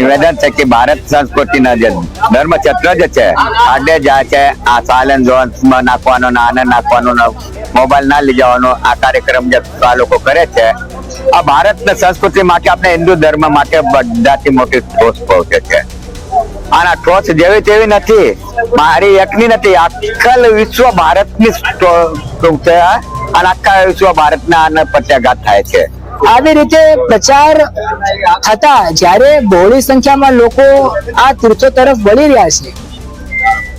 નિવેદન છે કે ભારત સંસ્કૃતિના જે ધર્મક્ષેત્ર જ છે આડે જાય છે આ સાયલેન્ટ ઝોનમાં નાખવાનો ને આને નાખવાનો ને મોબાઈલ ના લઈ જવાનો આ કાર્યક્રમ જે આ લોકો કરે છે આ ભારતની સંસ્કૃતિ માટે આપણે હિન્દુ ધર્મ માટે બધાથી મોટી ઠોસ પહોંચે છે. આના ઠોસ જેવી તેવી નથી, મારી એકની નથી, આખા વિશ્વ ભારતની છે અને આખા વિશ્વ ભારતના આને પ્રત્યાઘાત થાય છે. આવી રીતે પ્રચાર થતા જ્યારે બહોળી સંખ્યામાં લોકો આ તીર્થો તરફ વળી રહ્યા છે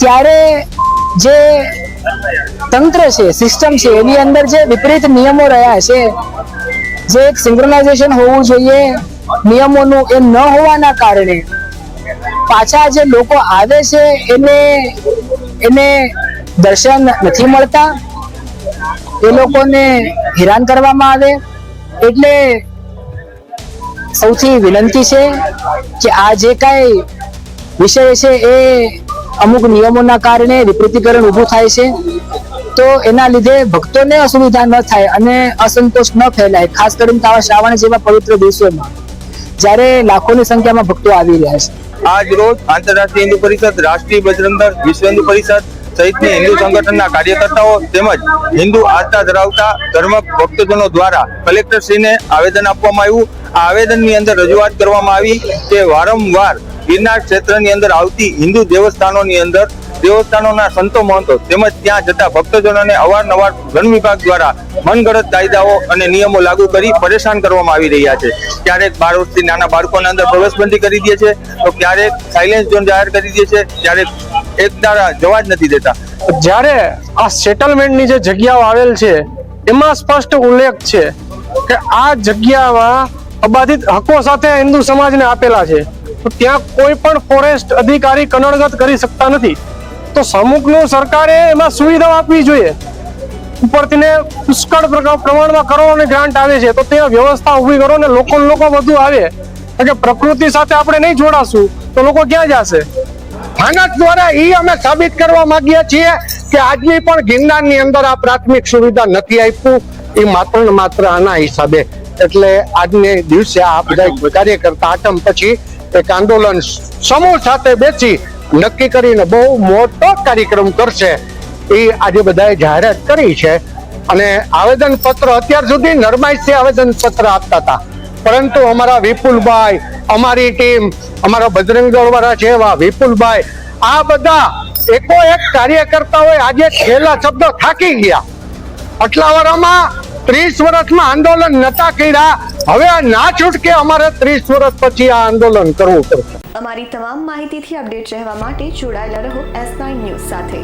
ત્યારે જે તંત્ર છે, સિસ્ટમ છે, એની અંદર જે વિપરીત નિયમો રહ્યા છે, જે એક સિંક્રોનાઇઝેશન હોવું જોઈએ નિયમોનું, એ ન હોવાના કારણે પાછા જે લોકો આવે છે એને દર્શન નથી મળતા, એ લોકોને હેરાન કરવામાં આવે. એટલે સૌથી વિનંતી છે કે આ જે કાંઈ વિષય છે એ અમુક નિયમોના કારણે વિપરીતીકરણ ઊભું થાય છે, તો એના લીધે ભક્તોને અસુવિધા ન થાય અને અસંતોષ ન ફેલાય. ખાસ કરીને આવા શ્રાવણ જેવા પવિત્ર દિવસોમાં જ્યારે લાખોની સંખ્યામાં ભક્તો આવી રહ્યા છે. આજ રોજ આંતરરાષ્ટ્રીય હિન્દુ પરિષદ, રાષ્ટ્રીય બજરંગ દળ, વિશ્વ હિન્દુ પરિષદ સહિતની હિન્દુ સંગઠનના કાર્યકર્તાઓ તેમજ હિન્દુ આસ્થા ધરાવતા ધર્મ ભક્તજનો દ્વારા કલેક્ટરશ્રીને આવેદન આપવામાં આવ્યું. આ આવેદનની અંદર રજૂઆત કરવામાં આવી કે વારંવાર ગિરનાર ક્ષેત્રની અંદર આવતી હિન્દુ દેવસ્થાનોની અંદર દેવસ્થાનોના સંતો મહંતો તેમજ ત્યાં જતા ભક્તજનોને અવારનવાર વન વિભાગ દ્વારા મનગઢત કાયદાઓ અને નિયમો લાગુ કરી પરેશાન કરવામાં આવી રહ્યા છે. ક્યારેક 12 વર્ષથી નાના બાળકોના અંદર પ્રવેશબંધી કરી દે છે, તો ક્યારેક સાયલેન્સ ઝોન જાહેર કરી દે છે, ક્યારેક એક ધારા જવા જ નથી દેતા. જ્યારે આ સેટલમેન્ટની જે જગ્યાઓ આવેલ છે એમાં સ્પષ્ટ ઉલ્લેખ છે કે આ જગ્યામાં અબાધિત હકો સાથે હિન્દુ સમાજને આપેલા છે, તો ત્યાં કોઈ પણ ફોરેસ્ટ અધિકારી કનડગત કરી શકતા નથી. તો સમુખનું સરકારે એમાં સુવિધાઓ આપવી જોઈએ. ઉપરથી ને પુષ્કળ પ્રમાણમાં કરોડોની ગ્રાન્ટ આવે છે, તો ત્યાં વ્યવસ્થા ઊભી કરો ને લોકો વધુ આવે. કે પ્રકૃતિ સાથે આપણે નહીં જોડાશું તો લોકો ક્યાં જશે? સ્થાનક દ્વારા એ અમે સાબિત કરવા માંગીએ છીએ કે આજની પણ ગિરનારની અંદર આ પ્રાથમિક સુવિધા નથી આપ્યું, એ માત્ર ને માત્ર આના હિસાબે. એટલે આજને દિવસે આ બધા કાર્યકર્તા આટમ પછી એક આંદોલન સમૂહ સાથે બેસી નક્કી કરીને બહુ મોટો કાર્યક્રમ કરશે એ આજે બધાએ જાહેરાત કરી છે. અને આવેદન પત્ર અત્યાર સુધી નરમાઈથી આવેદન પત્ર આપતા હતા, પરંતુ અમારા વિપુલભાઈ, અમારી ટીમ, અમારા બજરંગ દળ વાળા છે એવા વિપુલભાઈ, આ બધા એકો એક કાર્યકર્તાઓ આજે છેલ્લા શબ્દો થાકી ગયા. આટલા વર્ષમાં 30 વર્ષમાં આંદોલન નતા કર્યા, હવે ના છૂટકે અમારે 30 વર્ષ પછી આ આંદોલન કરવું પડશે. અમારી તમામ માહિતીથી અપડેટ રહેવા માટે જોડાયેલા રહો S9 ન્યૂઝ સાથે.